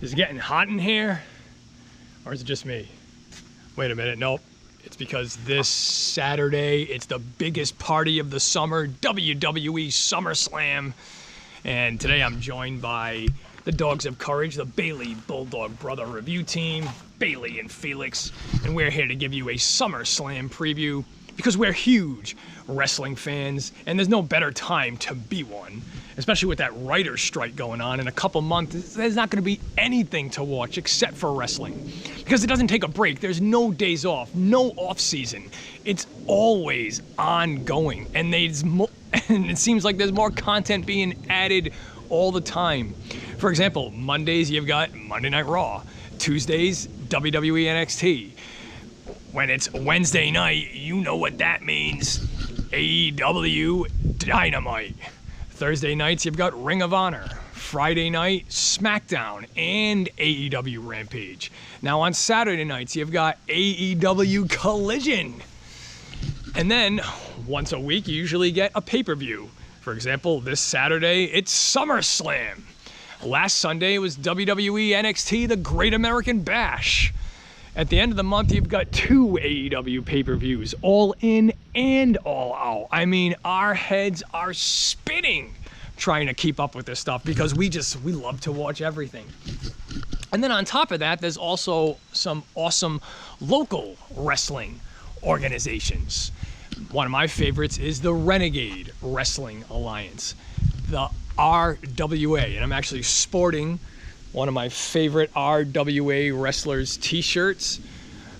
Is it getting hot in here? Or is it just me? Wait a minute, nope. It's because this Saturday, it's the biggest party of the summer, WWE SummerSlam. And today I'm joined by the Dogs of Courage, the Bailey Bulldog Brother review team, Bailey and Felix. And we're here to give you a SummerSlam preview because we're huge wrestling fans, and there's no better time to be one, especially with that writer's strike going on. In a couple months, there's not going to be anything to watch except for wrestling because it doesn't take a break. There's no days off, no off season. It's always ongoing, and it seems like there's more content being added all the time. For example, Mondays you've got Monday Night Raw, Tuesdays WWE NXT. When it's Wednesday night, you know what that means. AEW Dynamite. Thursday nights, you've got Ring of Honor. Friday night, SmackDown and AEW Rampage. Now on Saturday nights, you've got AEW Collision. And then, once a week, you usually get a pay-per-view. For example, this Saturday, it's SummerSlam. Last Sunday, it was WWE NXT, The Great American Bash. At the end of the month, you've got 2 AEW pay-per-views, All In and All Out. I mean, our heads are spinning trying to keep up with this stuff because we love to watch everything. And then on top of that, there's also some awesome local wrestling organizations. One of my favorites is the Renegade Wrestling Alliance, the RWA, and I'm actually sporting one of my favorite RWA wrestlers t-shirts.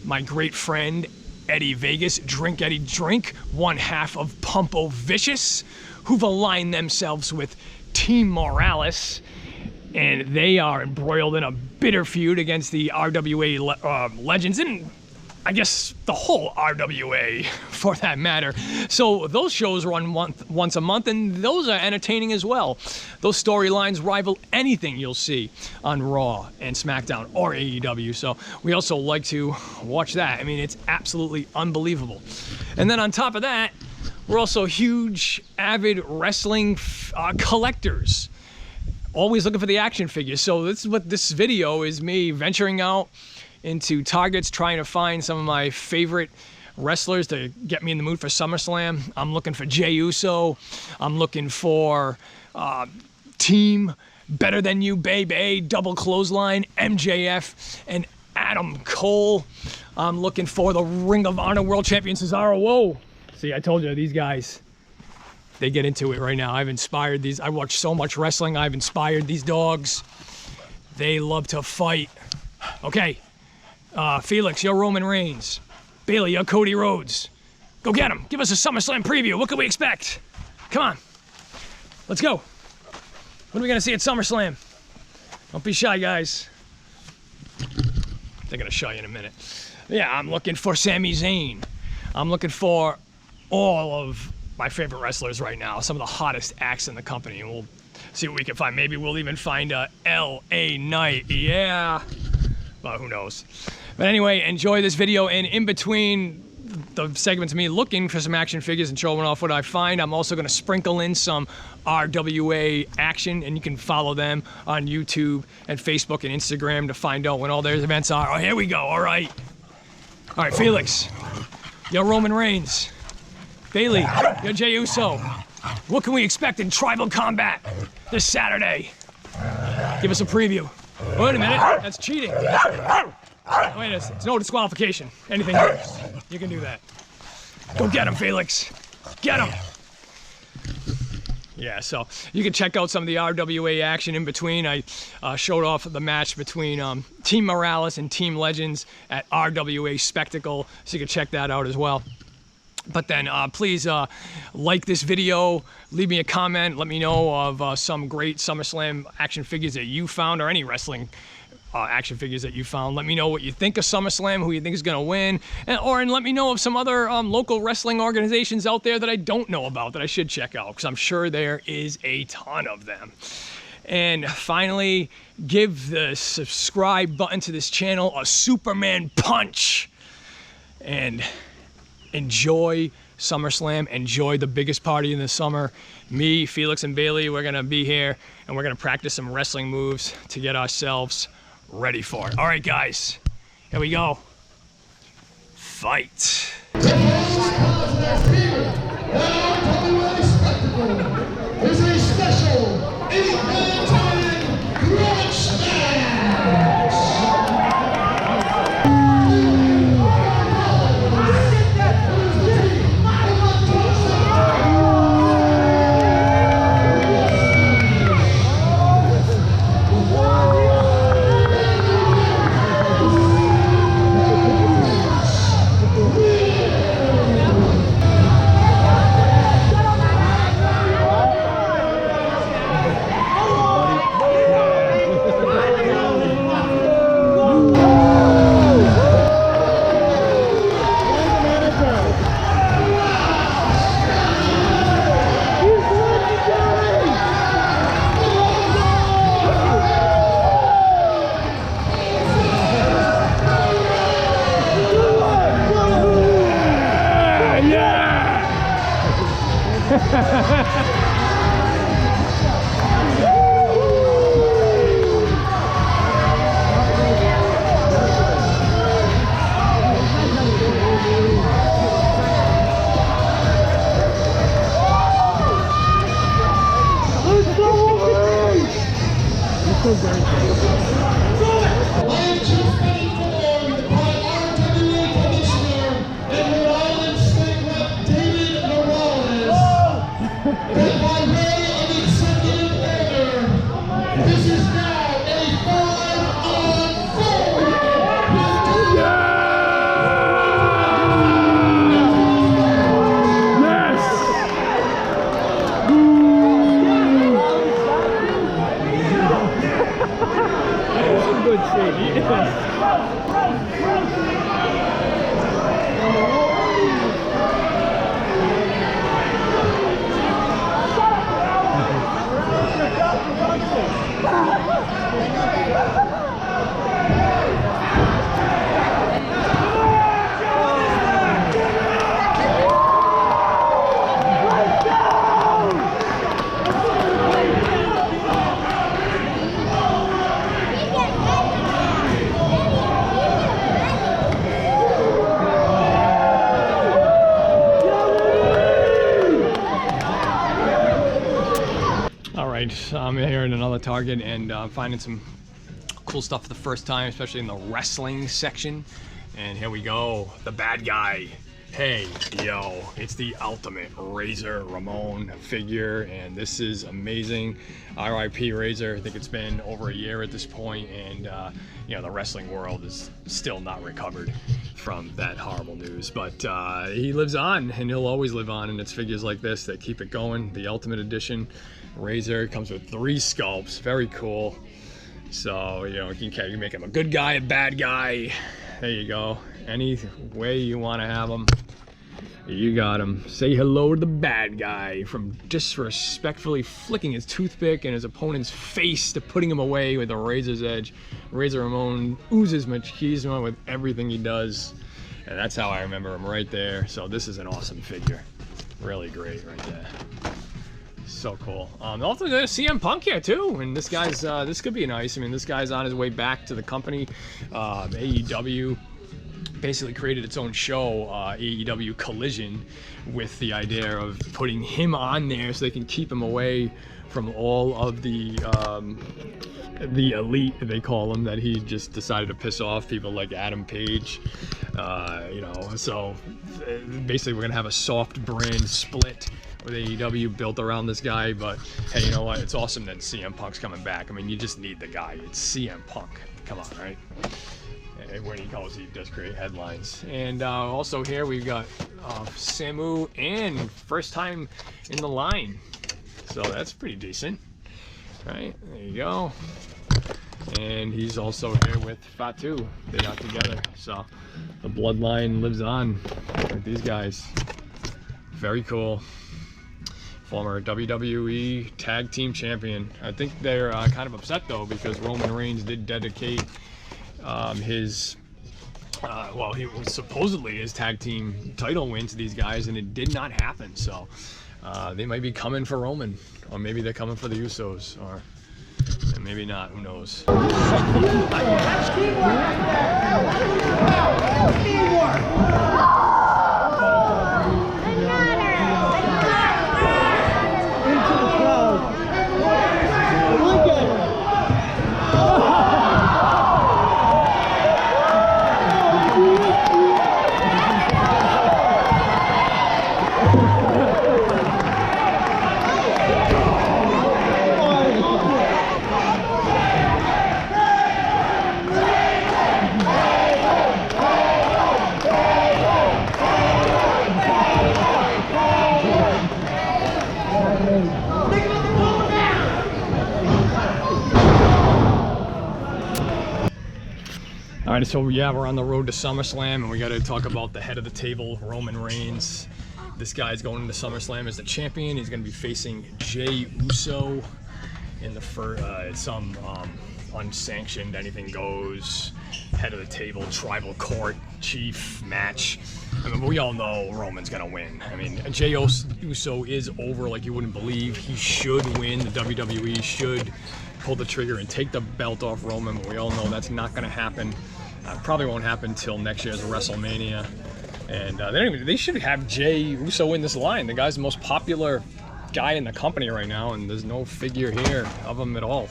My great friend Eddie Vegas, Drink Eddie Drink, one half of Pumpo Vicious, who've aligned themselves with Team Morales, and they are embroiled in a bitter feud against the RWA legends, and I guess the whole RWA for that matter. So those shows run once a month, and those are entertaining as well. Those storylines rival anything you'll see on Raw and SmackDown or AEW. So we also like to watch that. I mean, it's absolutely unbelievable. And then on top of that, we're also huge, avid wrestling collectors. Always looking for the action figures. So this is what this video is, me venturing out into Targets, trying to find some of my favorite wrestlers to get me in the mood for SummerSlam. I'm looking for Jey Uso. I'm looking for Team Better Than You, Baby, Double Clothesline, MJF, and Adam Cole. I'm looking for the Ring of Honor World Champion Cesaro. Whoa! See, I told you, these guys, they get into it right now. I've inspired these. I watch so much wrestling. I've inspired these dogs. They love to fight. Okay. Felix, you're Roman Reigns. Bailey, you're Cody Rhodes. Go get him. Give us a SummerSlam preview. What can we expect? Come on. Let's go. What are we going to see at SummerSlam? Don't be shy, guys. They're going to show you in a minute. Yeah, I'm looking for Sami Zayn. I'm looking for all of my favorite wrestlers right now, some of the hottest acts in the company, and we'll see what we can find. Maybe we'll even find a L.A. Knight. Yeah. Well, who knows? But anyway, enjoy this video, and in between the segments of me looking for some action figures and showing off what I find, I'm also going to sprinkle in some RWA action, and you can follow them on YouTube and Facebook and Instagram to find out when all their events are. Oh, here we go. All right, Felix, you're Roman Reigns. Bailey, you're Jey Uso. What can we expect in Tribal Combat this Saturday? Give us a preview. Wait a minute, that's cheating. Wait, it's no disqualification. Anything goes. You can do that. Go get him, Felix. Get him. Yeah, so you can check out some of the RWA action in between. I showed off the match between Team Morales and Team Legends at RWA Spectacle, so you can check that out as well. But then please like this video, leave me a comment, let me know of some great SummerSlam action figures that you found, or any wrestling action figures that you found. Let me know what you think of SummerSlam, who you think is going to win, and let me know of some other local wrestling organizations out there that I don't know about that I should check out, because I'm sure there is a ton of them. And finally, give the subscribe button to this channel a Superman punch, and enjoy SummerSlam, enjoy the biggest party in the summer. Me, Felix, and Bailey, we're gonna be here, and we're gonna practice some wrestling moves to get ourselves ready for it. All right, guys, here we go. Fight. Is a special 8-man time grudge match. so very cool. I am just being informed by RWA Commissioner and Rhode Island State Rep David Morales that by way of executive order, this is now a 5-on-4. Good shit, yes. I'm here at another Target and finding some cool stuff for the first time, especially in the wrestling section. And here we go, the bad guy. Hey, yo, it's the ultimate Razor Ramon figure, and this is amazing. RIP Razor. I think it's been over a year at this point, and you know, the wrestling world is still not recovered from that horrible news. But he lives on, and he'll always live on, and it's figures like this that keep it going. The Ultimate Edition Razor comes with 3 sculpts, very cool. So, you know, you can make him a good guy, a bad guy. There you go. Any way you want to have him, you got him. Say hello to the bad guy, from disrespectfully flicking his toothpick in his opponent's face to putting him away with a razor's edge. Razor Ramon oozes machismo with everything he does, and that's how I remember him right there. So this is an awesome figure. Really great right there. So cool. Also there's CM Punk here too, and this guy's this could be nice. I mean, this guy's on his way back to the company. AEW basically created its own show, AEW Collision, with the idea of putting him on there so they can keep him away from all of the elite, they call them, that he just decided to piss off, people like Adam Page. You know, so basically we're gonna have a soft brand split with AEW built around this guy. But hey, you know what? It's awesome that CM Punk's coming back. I mean, you just need the guy. It's CM Punk. Come on, right? And when he goes, he does create headlines. And also here we've got Samu, and first time in the line. So that's pretty decent, right? There you go. And he's also here with Fatu. They're not together. So the bloodline lives on with these guys. Very cool. Former WWE Tag Team Champion. I think they're kind of upset though, because Roman Reigns did dedicate his well, he was supposedly his tag team title win to these guys, and it did not happen. So they might be coming for Roman, or maybe they're coming for the Usos, or maybe not. Who knows? All right, so yeah, we're on the road to SummerSlam, and we got to talk about the head of the table, Roman Reigns. This guy's going into SummerSlam as the champion. He's going to be facing Jey Uso in the some unsanctioned, anything goes, head of the table, tribal court chief match. I mean, we all know Roman's going to win. I mean, Jey Uso is over like you wouldn't believe. He should win. The WWE should pull the trigger and take the belt off Roman, but we all know that's not going to happen. Probably won't happen until next year's WrestleMania. And they should have Jey Uso in this line. The guy's the most popular guy in the company right now, and there's no figure here of him at all.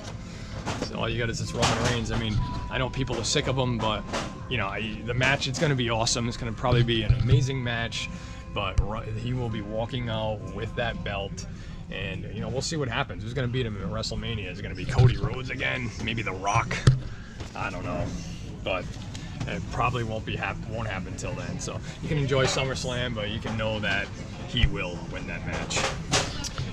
So all you got is this Roman Reigns. I mean, I know people are sick of him, but you know, the match, it's going to be awesome. It's going to probably be an amazing match, but he will be walking out with that belt. And you know, we'll see what happens. Who's going to beat him at WrestleMania? Is it going to be Cody Rhodes again? Maybe The Rock? I don't know, but it probably won't happen until then. So you can enjoy SummerSlam, but you can know that he will win that match.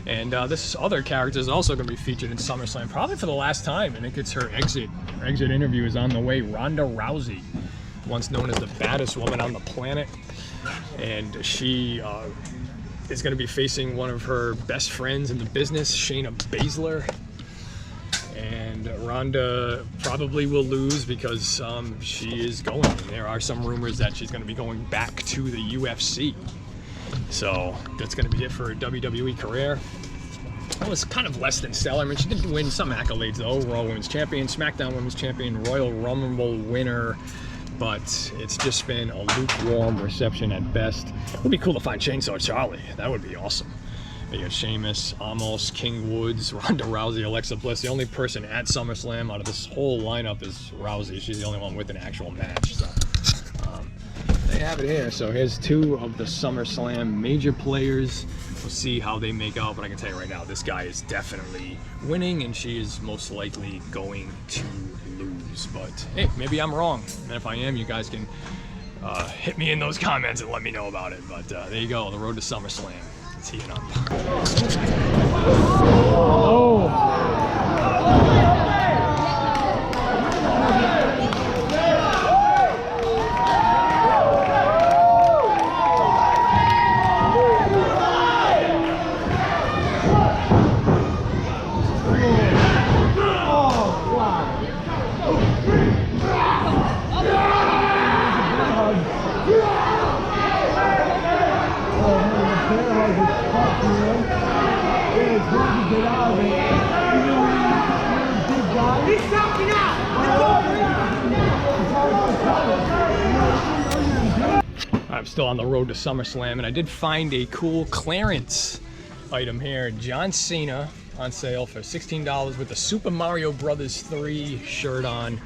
And this other character is also going to be featured in SummerSlam, probably for the last time. And it gets her exit interview is on the way. Ronda Rousey, once known as the baddest woman on the planet, and she is going to be facing one of her best friends in the business, Shayna Baszler. And Ronda probably will lose because she is going. There are some rumors that she's going to be going back to the UFC. So that's going to be it for her WWE career. It was kind of less than stellar. I mean, she did win some accolades though. Raw Women's Champion, SmackDown Women's Champion, Royal Rumble winner. But it's just been a lukewarm reception at best. It would be cool to find Chainsaw Charlie. That would be awesome. You got Sheamus, Amos, King Woods, Ronda Rousey, Alexa Bliss. The only person at SummerSlam out of this whole lineup is Rousey. She's the only one with an actual match. So they have it here. So here's two of the SummerSlam major players. We'll see how they make out, but I can tell you right now, this guy is definitely winning, and she is most likely going to lose. But hey, maybe I'm wrong. And if I am, you guys can hit me in those comments and let me know about it. But there you go, the road to SummerSlam. It's heating up. I'm still on the road to SummerSlam, and I did find a cool clearance item here. John Cena on sale for $16 with the Super Mario Brothers 3 shirt on.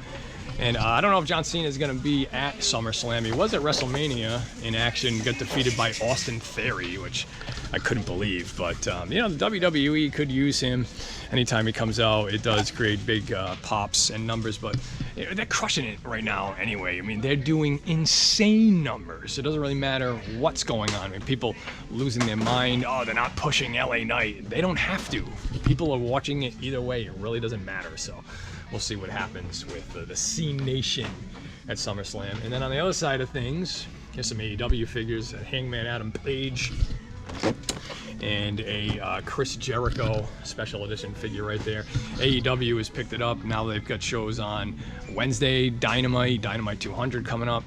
And I don't know if John Cena is going to be at SummerSlam. He was at WrestleMania in action, got defeated by Austin Theory, which I couldn't believe. But, you know, the WWE could use him anytime he comes out. It does create big pops and numbers, but they're crushing it right now anyway. I mean, they're doing insane numbers. It doesn't really matter what's going on. I mean, people losing their mind. Oh, they're not pushing LA Knight. They don't have to. People are watching it either way. It really doesn't matter. So we'll see what happens with the C Nation at SummerSlam. And then on the other side of things, here's some AEW figures. Hangman Adam Page and a Chris Jericho special edition figure right there. AEW has picked it up. Now they've got shows on Wednesday, Dynamite 200 coming up.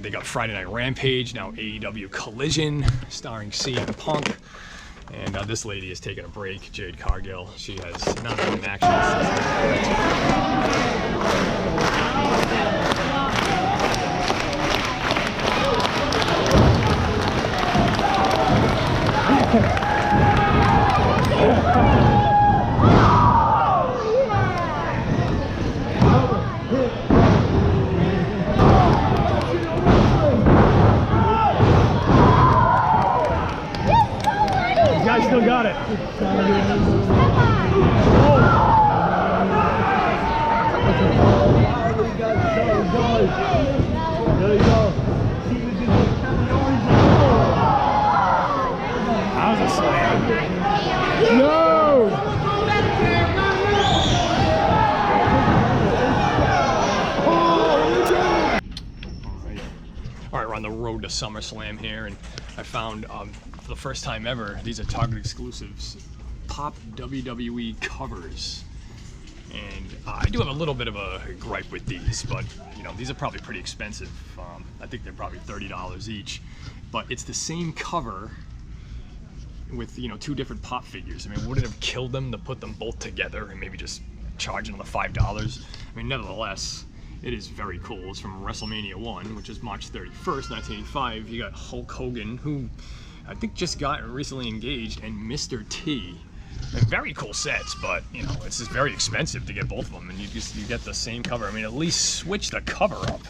They got Friday Night Rampage, now AEW Collision starring CM Punk. And this lady is taking a break, Jade Cargill. She has not been in action since to SummerSlam here, and I found for the first time ever, these are Target exclusives, Pop WWE covers. And I do have a little bit of a gripe with these, but you know, these are probably pretty expensive. I think they're probably $30 each, but it's the same cover with, you know, 2 different Pop figures. I mean, would it have killed them to put them both together and maybe just charge another $5? I mean, nevertheless, it is very cool. It's from WrestleMania 1, which is March 31st, 1985. You got Hulk Hogan, who I think just got recently engaged, and Mr. T. They're very cool sets, but you know, it's just very expensive to get both of them, and you get the same cover. I mean, at least switch the cover up.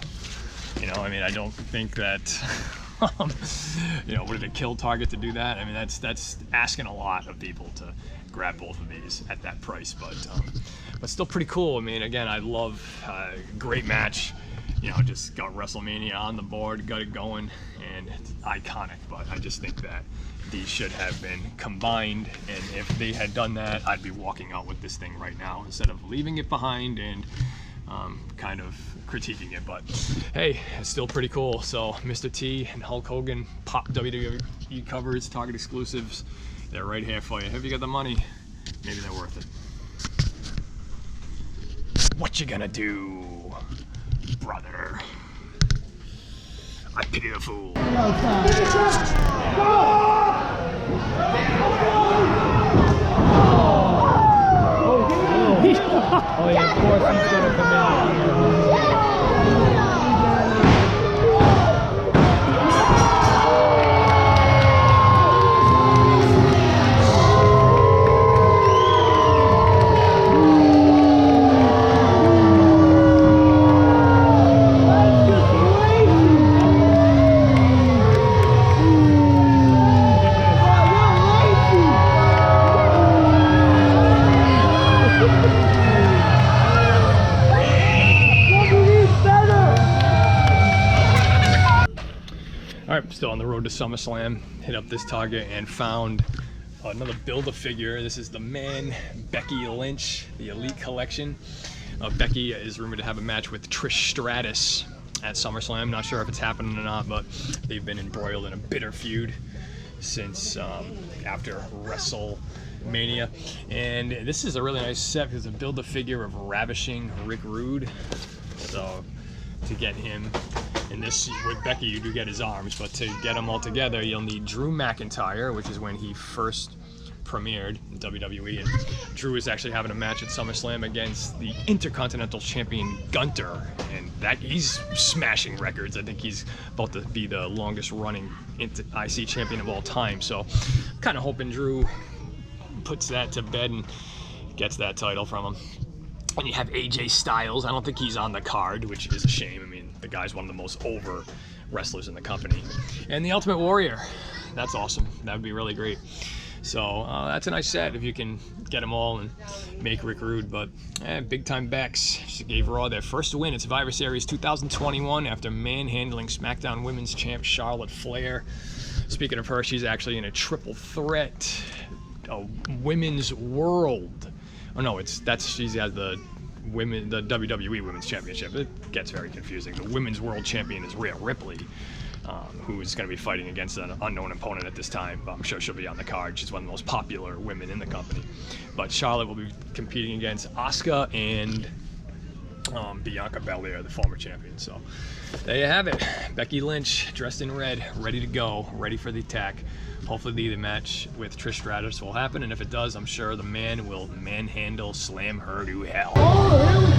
You know, I mean, I don't think that you know, would it kill Target to do that? I mean, that's asking a lot of people to grab both of these at that price, but still pretty cool. I mean, again, I love great match. You know, just got WrestleMania on the board, got it going, and it's iconic. But I just think that these should have been combined, and if they had done that, I'd be walking out with this thing right now instead of leaving it behind and kind of critiquing it. But hey, it's still pretty cool. So Mr. T and Hulk Hogan Pop WWE covers, Target exclusives, they're right here for you. If you got the money, maybe they're worth it. What you gonna do, brother? I pity the fool. Oh yeah, of course he's gonna come in. Alright, still on the road to SummerSlam. Hit up this Target and found another Build-A-Figure. This is the Man Becky Lynch, the Elite Collection. Becky is rumored to have a match with Trish Stratus at SummerSlam. Not sure if it's happening or not, but they've been embroiled in a bitter feud since after WrestleMania. And this is a really nice set because it's a Build-A-Figure of Ravishing Rick Rude. So to get him, and this with Becky you do get his arms, but to get them all together you'll need Drew McIntyre, which is when he first premiered in WWE, and Drew is actually having a match at SummerSlam against the Intercontinental Champion Gunter, and that he's smashing records. I think he's about to be the longest running IC champion of all time, so I'm kind of hoping Drew puts that to bed and gets that title from him. And you have AJ Styles. I don't think he's on the card, which is a shame. I mean, the guy's one of the most over wrestlers in the company. And the Ultimate Warrior. That's awesome. That would be really great. So that's a nice set if you can get them all and make Rick Rude. But big time Bex. She gave Raw their first win at Survivor Series 2021 after manhandling SmackDown Women's Champ Charlotte Flair. Speaking of her, she's actually in a triple threat, a Women's World. Oh no, she has the WWE Women's Championship. It gets very confusing. The Women's World Champion is Rhea Ripley, who is going to be fighting against an unknown opponent at this time. But I'm sure she'll be on the card. She's one of the most popular women in the company. But Charlotte will be competing against Asuka and Bianca Belair, the former champion. So there you have it. Becky Lynch, dressed in red, ready to go, ready for the attack. Hopefully the match with Trish Stratus will happen, and if it does, I'm sure the man will manhandle, slam her to hell. Oh, here we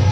go.